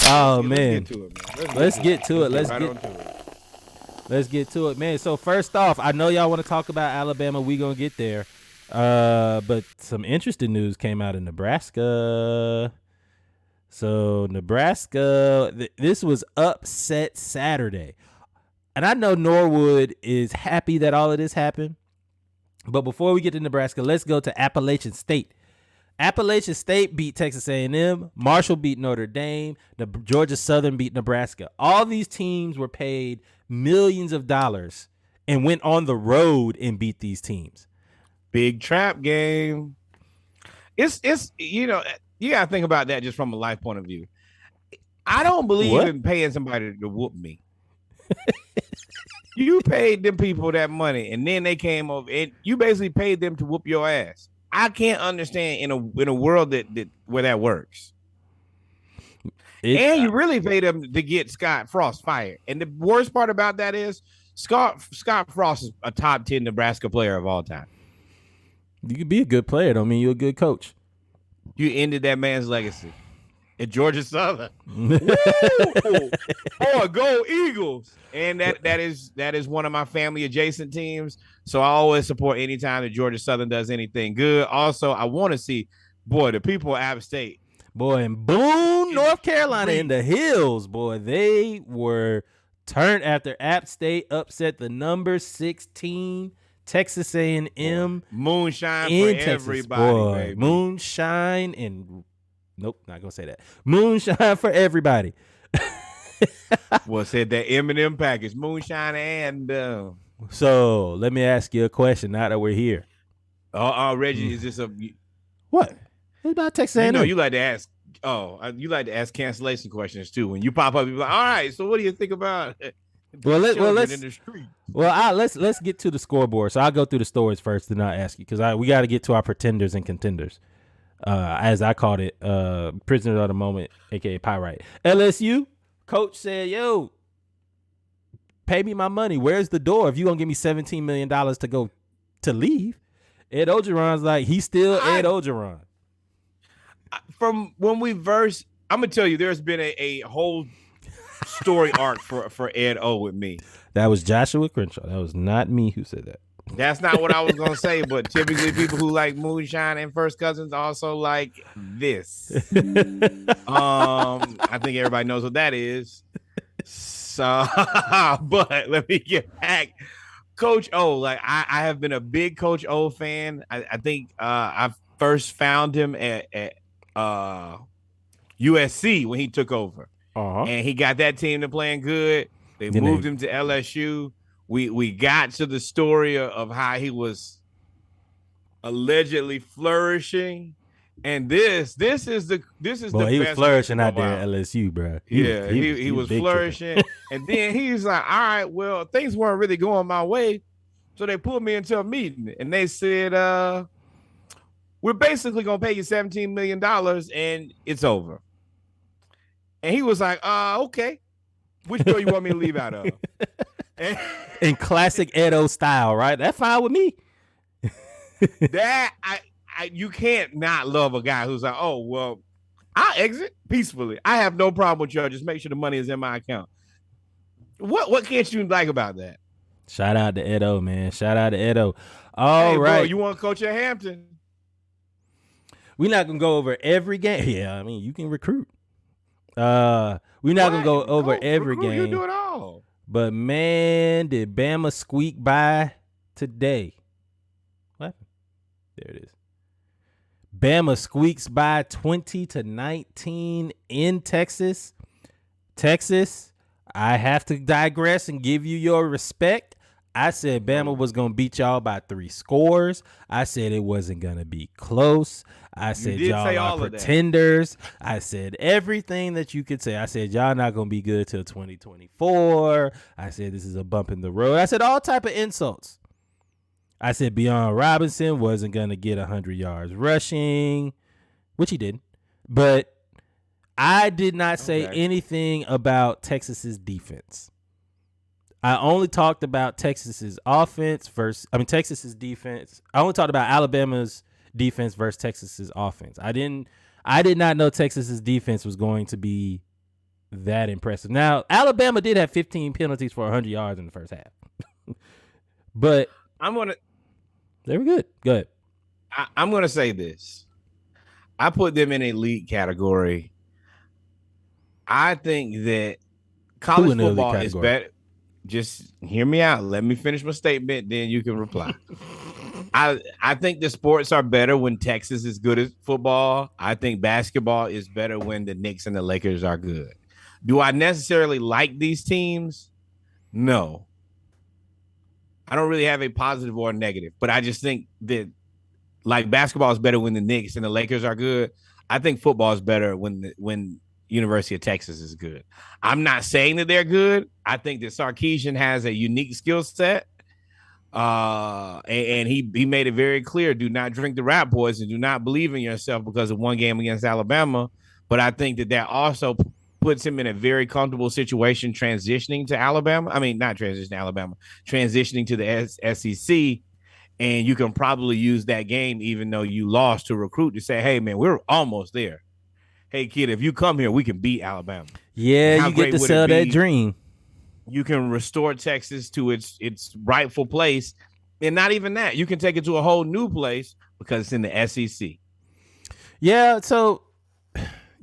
Oh Let's man, get to it, man. let's get to it. Let's right get on to it. let's get to it, man. So first off, I know y'all want to talk about Alabama. We gonna get there. But some interesting news came out in Nebraska. So Nebraska, this was upset Saturday, and I know Norwood is happy that all of this happened. But before we get to Nebraska, let's go to Appalachian State. Appalachian State beat Texas A&M. Marshall beat Notre Dame. Georgia Southern beat Nebraska. All these teams were paid millions of dollars and went on the road and beat these teams. Big trap game. It's you gotta think about that just from a life point of view. I don't believe in paying somebody to whoop me. You paid them people that money, and then they came over, and you basically paid them to whoop your ass. I can't understand in a world that where that works. And you really paid them to get Scott Frost fired. And the worst part about that is Scott Frost is a top 10 Nebraska player of all time. You could be a good player, don't mean you're a good coach. You ended that man's legacy at Georgia Southern. Boy, go Eagles! And that is one of my family adjacent teams. So I always support anytime that Georgia Southern does anything good. Also, I want to see, the people at App State. Boy, in Boone, North Carolina, in the hills, boy, they were turned after App State upset the number 16 Texas A&M. Moonshine for Texas, everybody, boy. Baby. Moonshine and nope, not gonna say that. Moonshine for everybody. Well, said that M&M package, moonshine and. So let me ask you a question. Now that we're here, Reggie, is this a what? It's about Texas A&M. You like to ask. You like to ask cancellation questions too. When you pop up, you're like, "All right, so what do you think about?" Let's get to the scoreboard. So I'll go through the stories first, then I'll ask you because we got to get to our pretenders and contenders, as I called it, prisoner of the moment, aka Pyrite. LSU coach said, "Yo, pay me my money. Where's the door? If you gonna give me $17 million to go to leave." Ed Ogeron's like, he's still Ed Ogeron. From when we versed, I'm gonna tell you, there's been a whole story arc for Ed O with me. That was Joshua Crenshaw. That was not me who said that. That's not what I was gonna say, but typically people who like moonshine and first cousins also like this. I think everybody knows what that is. So, but let me get back. Coach O, like I have been a big Coach O fan. I think I first found him at USC when he took over, and he got that team to playing good. They moved him to LSU. We got to the story of how he was allegedly flourishing, and this is the he was flourishing out there at LSU, bro. He was flourishing, and then he's like, all right, well, things weren't really going my way, so they pulled me into a meeting, and they said, we're basically gonna pay you $17 million, and it's over. And he was like, okay, which bill you want me to leave out of? In classic Edo style, right? That's fine with me. That you can't not love a guy who's like, oh well, I'll exit peacefully. I have no problem with y'all. Just make sure the money is in my account. What can't you like about that? Shout out to Edo, man. Shout out to Edo. All right, bro, you want to coach at Hampton? We're not gonna go over every game. Yeah, I mean you can recruit. We're not gonna go over every game. You do it all. But man, did Bama squeak by today? What? There it is. Bama squeaks by 20-19 in Texas. Texas, I have to digress and give you your respect. I said Bama was going to beat y'all by 3 scores. I said it wasn't going to be close. I said y'all are pretenders. I said everything that you could say. I said y'all not going to be good till 2024. I said this is a bump in the road. I said all type of insults. I said Bijan Robinson wasn't going to get 100 yards rushing, which he didn't. But I did not say anything about Texas's defense. I only talked about Texas's defense. I only talked about Alabama's defense versus Texas's offense. I did not know Texas's defense was going to be that impressive. Now, Alabama did have 15 penalties for 100 yards in the first half. But they were good. Go ahead. I'm going to say this. I put them in a elite category. I think that college football is better. Just hear me out. Let me finish my statement, then you can reply. I think the sports are better when Texas is good at football. I think basketball is better when the Knicks and the Lakers are good. Do I necessarily like these teams? No. I don't really have a positive or a negative, but I just think that like basketball is better when the Knicks and the Lakers are good. I think football is better when University of Texas is good. I'm not saying that they're good. I think that Sarkisian has a unique skill set. And he made it very clear, do not drink the rat boys and do not believe in yourself because of one game against Alabama. But I think that also puts him in a very comfortable situation transitioning to Alabama. I mean, not transitioning to Alabama, transitioning to the SEC. And you can probably use that game, even though you lost, to recruit to say, hey, man, we're almost there. Hey, kid, if you come here, we can beat Alabama. Yeah, you get to sell that dream. You can restore Texas to its rightful place. And not even that. You can take it to a whole new place because it's in the SEC. Yeah, so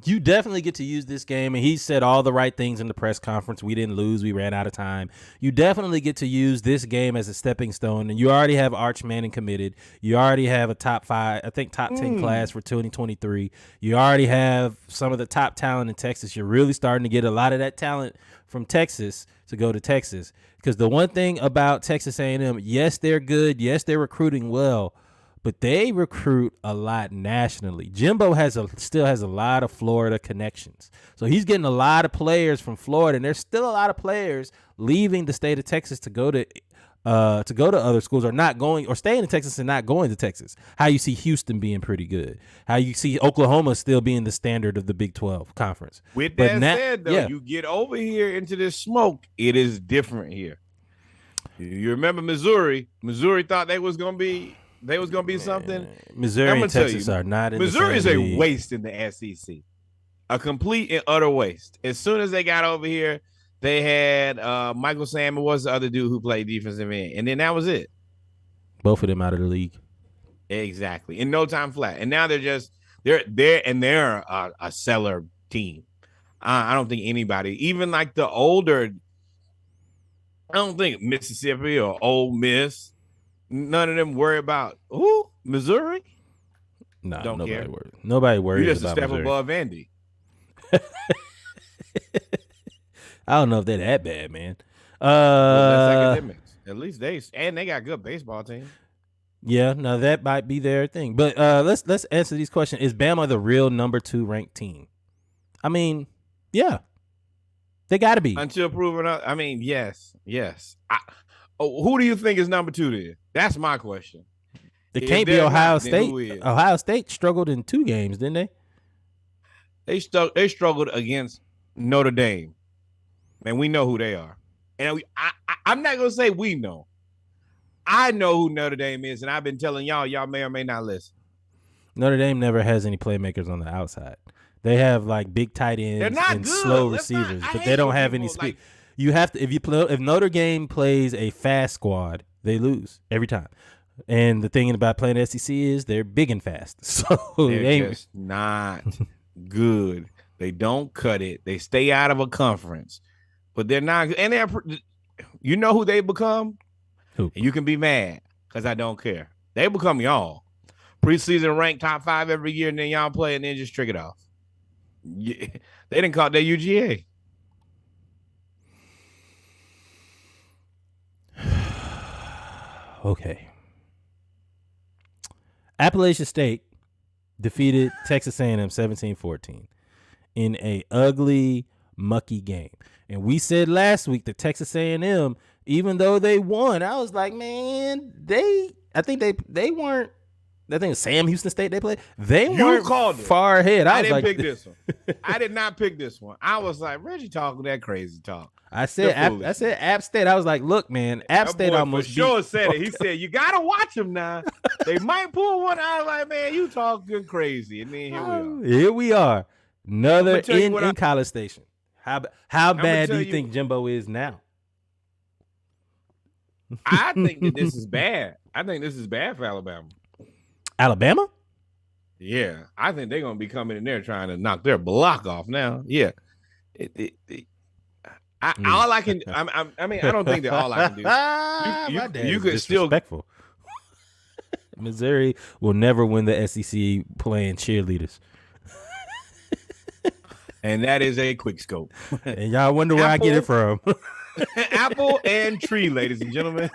you definitely get to use this game. And he said all the right things in the press conference. We didn't lose. We ran out of time. You definitely get to use this game as a stepping stone. And you already have Arch Manning committed. You already have a top 10 class for 2023. You already have some of the top talent in Texas. You're really starting to get a lot of that talent from Texas to go to Texas. Because the one thing about Texas A&M, yes, they're good. Yes, they're recruiting well. But they recruit a lot nationally. Jimbo still has a lot of Florida connections. So he's getting a lot of players from Florida, and there's still a lot of players leaving the state of Texas to go to other schools or not going or staying in Texas and not going to Texas. How you see Houston being pretty good. How you see Oklahoma still being the standard of the Big 12 conference. With that said, though, you get over here into this smoke, it is different here. You remember Missouri? Missouri thought they was gonna be something. Missouri and Texas are not in Missouri the same is a waste in the SEC. A complete and utter waste. As soon as they got over here, they had Michael Sam was the other dude who played defensive end. And then that was it. Both of them out of the league. Exactly. In no time flat. And now they're a seller team. I don't think anybody, even like the older, I don't think Mississippi or Ole Miss, none of them worry about Missouri. No, nobody care. Nobody worries. You're just about a step Missouri. above Andy. I don't know if they're that bad, man. That's academics. At least they got good baseball team. Yeah, no, that might be their thing. But let's answer these questions. Is Bama the real number 2 ranked team? I mean, yeah, they got to be until proven. I mean, yes. Who do you think is number 2 then? That's my question. It can't be Ohio State. Ohio State struggled in 2 games, didn't they? They struggled against Notre Dame, and we know who they are. And I'm not gonna say we know. I know who Notre Dame is, and I've been telling y'all. Y'all may or may not listen. Notre Dame never has any playmakers on the outside. They have like big tight ends and slow receivers, but they don't have any speed. You have to if Notre Dame plays a fast squad, they lose every time. And the thing about playing the SEC is they're big and fast, so they're just not good. They don't cut it. They stay out of a conference, but they're not. And you know who they become? Who? And you can be mad because I don't care. They become y'all. Preseason ranked top 5 every year, and then y'all play and then just trick it off. Yeah, they didn't call it their UGA. Okay. Appalachian State defeated Texas A&M 17-14 in a ugly, mucky game. And we said last week that Texas A&M, even though they won, I was like, man, I think they weren't. I think it was Sam Houston State they played. They weren't far ahead. I didn't pick this one. I did not pick this one. I was like, Reggie talking that crazy talk. I said App State. I was like, look, man, App State almost for sure said it. He said, you got to watch them now. They might pull one. I was like, man, you talking crazy. And then here we are. Another in College Station. How bad do you think Jimbo is now? I think that this is bad. I think this is bad for Alabama. Alabama? Yeah, I think they're gonna be coming in there trying to knock their block off now. Yeah, all I can. I mean, I don't think that all I can do. My dad is disrespectful. Missouri will never win the SEC playing cheerleaders. And that is a quick scope. And y'all wonder where I get it from. Apple and tree, ladies and gentlemen.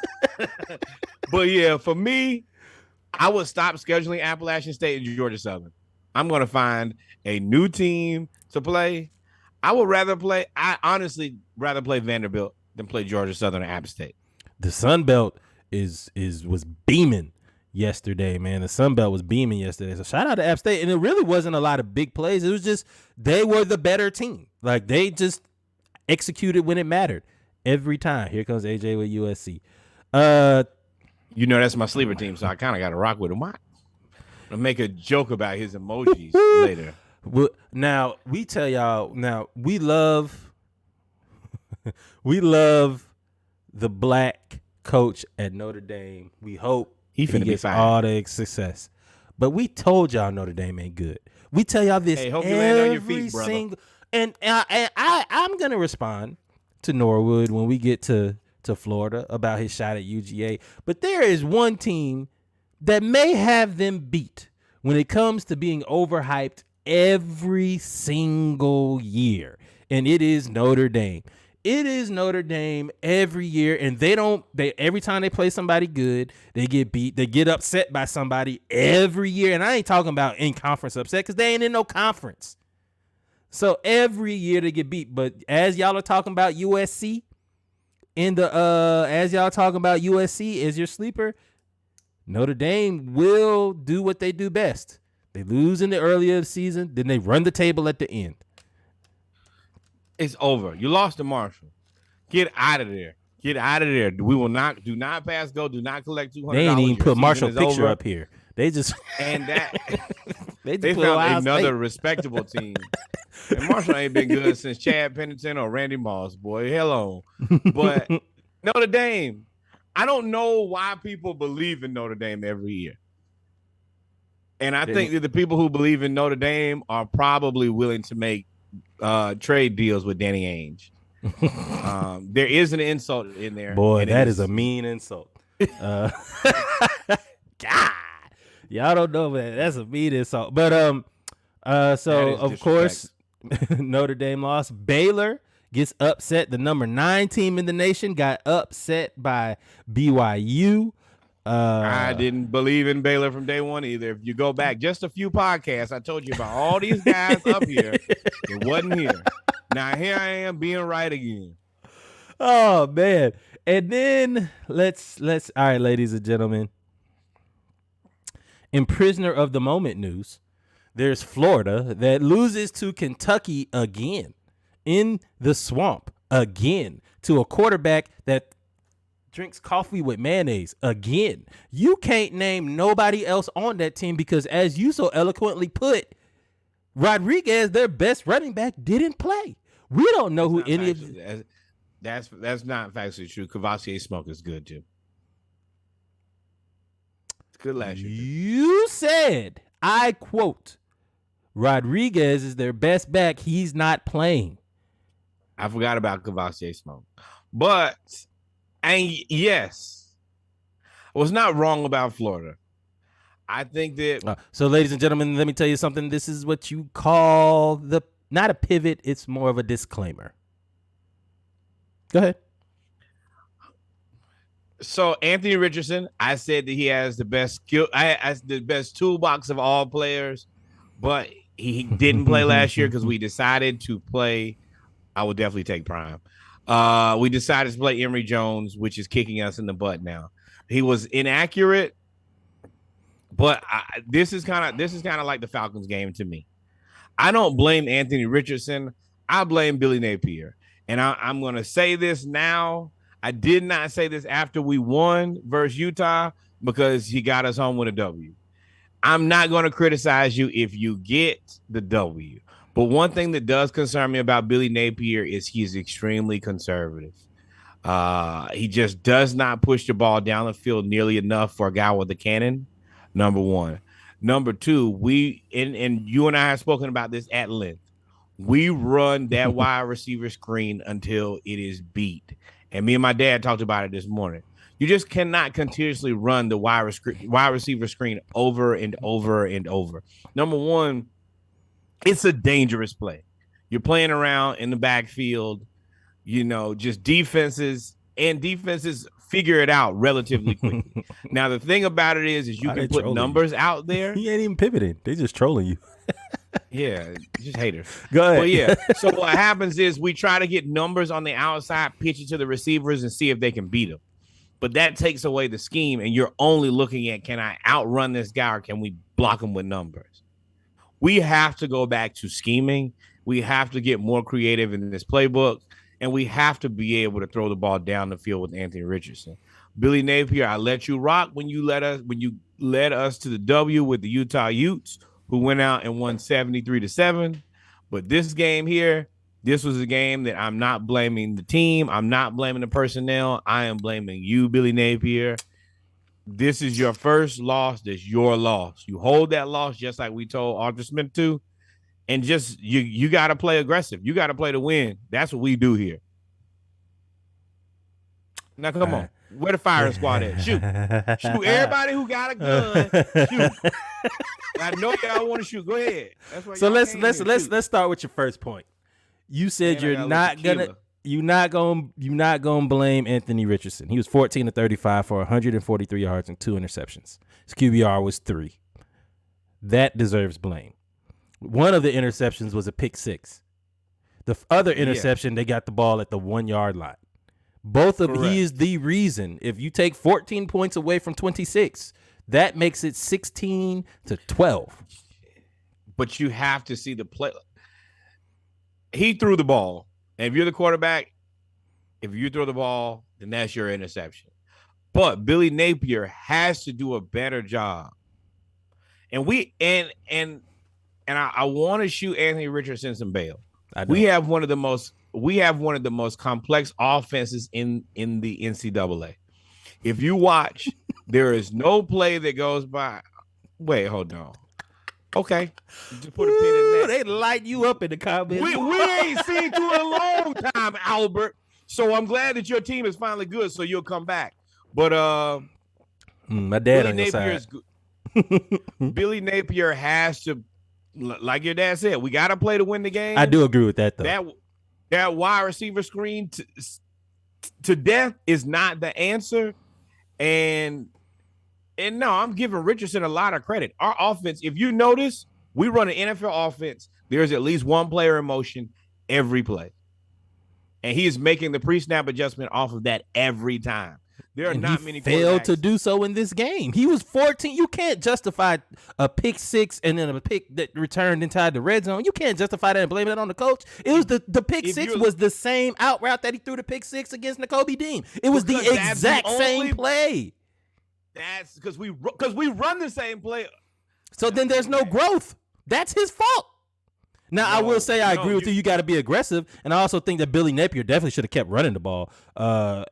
But yeah, for me, I would stop scheduling Appalachian State and Georgia Southern. I'm going to find a new team to play. I honestly rather play Vanderbilt than play Georgia Southern or App State. The Sun Belt was beaming yesterday, man. The Sun Belt was beaming yesterday. So shout out to App State. And it really wasn't a lot of big plays. It was just they were the better team. Like they just executed when it mattered every time. Here comes AJ with USC. That's my sleeper team, so I kind of got to rock with him. I'll make a joke about his emojis later. Well, now we tell y'all. Now we love the black coach at Notre Dame. We hope he gets all the success. But we told y'all Notre Dame ain't good. We tell y'all this every single. And I'm gonna respond to Norwood when we get to Florida about his shot at UGA. But there is one team that may have them beat when it comes to being overhyped every single year, and it is Notre Dame. It is Notre Dame every year, and every time they play somebody good, they get beat. They get upset by somebody every year, and I ain't talking about in conference upset because they ain't in no conference. So every year they get beat. But as y'all are talking about USC as your sleeper, Notre Dame will do what they do best. They lose in the earlier season, then they run the table at the end. It's over. You lost to Marshall. Get out of there. Get out of there. We will not. Do not pass go. Do not collect $200. They ain't even put Marshall picture up here. They just and that they found another respectable team. And Marshall ain't been good since Chad Pennington or Randy Moss. Boy, hello. But Notre Dame, I don't know why people believe in Notre Dame every year. And I think that the people who believe in Notre Dame are probably willing to make trade deals with Danny Ainge. There is an insult in there. Boy, that is a mean insult. God, y'all don't know that. That's a mean insult. But so of course Notre Dame lost. Baylor gets upset. The number 9 team in the nation got upset by BYU. I didn't believe in Baylor from day one either. If you go back just a few podcasts, I told you about all these guys up here. It wasn't here. Now here I am being right again. Oh man. And then let's all right, ladies and gentlemen. In prisoner of the moment news, there's Florida that loses to Kentucky again in the swamp again to a quarterback that drinks coffee with mayonnaise again. You can't name nobody else on that team because, as you so eloquently put, Rodriguez, their best running back, didn't play. We don't know who any of them. That's not factually true. Cavassier Smoke is good too. It's good last year. You said, I quote, Rodriguez is their best back. He's not playing. I forgot about Cavassier Smoke, but. And yes, I was not wrong about Florida. I think that. So, ladies and gentlemen, let me tell you something. This is what you call not a pivot. It's more of a disclaimer. Go ahead. So, Anthony Richardson, I said that he has the best skill. The best toolbox of all players, but he didn't play last year because we decided to play. I will definitely take Prime. We decided to play Emory Jones, which is kicking us in the butt now. He was inaccurate, but this is kind of like the Falcons game to me. I don't blame Anthony Richardson. I blame Billy Napier. And I'm going to say this now. I did not say this after we won versus Utah because he got us home with a W. I'm not going to criticize you if you get the W. But one thing that does concern me about Billy Napier is he's extremely conservative. He just does not push the ball down the field nearly enough for a guy with a cannon. Number one. Number two, and you and I have spoken about this at length. We run that wide receiver screen until it is beat. And me and my dad talked about it this morning. You just cannot continuously run the wide receiver screen over and over and over. Number one, it's a dangerous play. You're playing around in the backfield, just defenses figure it out relatively quickly. Now, the thing about it is you can put numbers out there. He ain't even pivoting. They just trolling you. Yeah, just haters. Go ahead. But yeah, so what happens is we try to get numbers on the outside, pitch it to the receivers, and see if they can beat them. But that takes away the scheme, and you're only looking at, can I outrun this guy or can we block him with numbers? We have to go back to scheming. We have to get more creative in this playbook, and we have to be able to throw the ball down the field with Anthony Richardson. Billy Napier, I let you rock when you led us to the W with the Utah Utes, who went out and won 73-7. But this game here, this was a game that I'm not blaming the team. I'm not blaming the personnel. I am blaming you, Billy Napier. This is your first loss. That's your loss. You hold that loss just like we told Arthur Smith to. And just you got to play aggressive. You got to play to win. That's what we do here. Now, come on. Where the firing squad at? Shoot. Shoot. Everybody who got a gun, shoot. I know y'all want to shoot. Go ahead. That's why so let's start with your first point. You said you're not gonna blame Anthony Richardson. He was 14-35 for 143 yards and 2 interceptions. His QBR was 3. That deserves blame. One of the interceptions was a pick 6. The other interception, they got the ball at the 1 yard line. He is the reason. If you take 14 points away from 26, that makes it 16-12. But you have to see the play. He threw the ball. And if you're the quarterback, if you throw the ball, then that's your interception. But Billy Napier has to do a better job. And I want to shoot Anthony Richardson some bail. We have one of the most complex offenses in the NCAA. If you watch, there is no play that goes by. Wait, hold on. Okay, just put a pin in that. They light you up in the comments. We ain't seen you in a long time, Albert. So I'm glad that your team is finally good. So you'll come back. But my dad Billy on your Napier side. is good. Billy Napier has to, like your dad said, we got to play to win the game. I do agree with that, though. That wide receiver screen to death is not the answer. And no, I'm giving Richardson a lot of credit. Our offense, if you notice, we run an NFL offense. There's at least one player in motion every play. And he is making the pre-snap adjustment off of that every time. There are not many failed to do so in this game. He was 14. You can't justify a pick 6 and then a pick that returned inside the red zone. You can't justify that and blame it on the coach. It was the pick 6 was the same out route that he threw the pick 6 against Nakobe Dean. It was the exact same play. That's because we run the same play. So then there's no growth. That's his fault. Now, I will say I agree with you. You got to be aggressive. And I also think that Billy Napier definitely should have kept running the ball. Trevor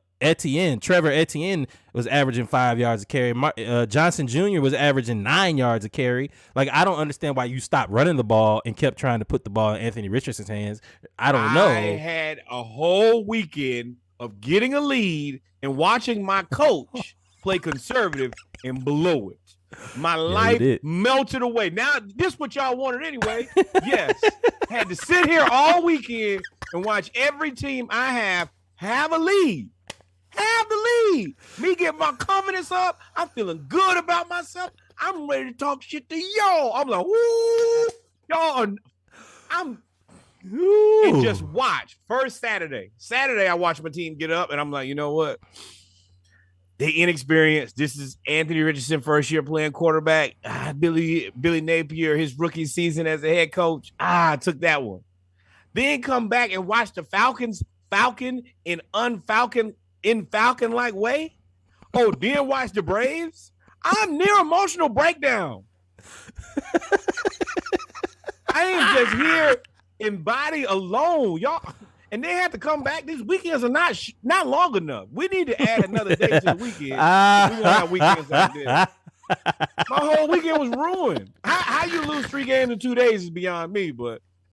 Etienne was averaging 5 yards a carry. Johnson Jr. was averaging 9 yards a carry. Like, I don't understand why you stopped running the ball and kept trying to put the ball in Anthony Richardson's hands. I don't know. I had a whole weekend of getting a lead and watching my coach play conservative and blow it. My life melted away. Now, this is what y'all wanted anyway. Yes. Had to sit here all weekend and watch every team I have a lead. Have the lead. Me get my confidence up. I'm feeling good about myself. I'm ready to talk shit to y'all. I'm like, woo, y'all. And just watch. First Saturday, I watched my team get up, and I'm like, you know what? They inexperienced. This is Anthony Richardson, first year playing quarterback. Billy Napier, his rookie season as a head coach. I took that one. Then come back and watch the Falcons falcon in falcon-like way. Oh, then watch the Braves. I'm near emotional breakdown. I ain't just here. in body alone, y'all. And they had to come back. These weekends are not long enough. We need to add another day to the weekend. We're gonna have weekends like this. My whole weekend was ruined. How you lose 3 games in 2 days is beyond me. But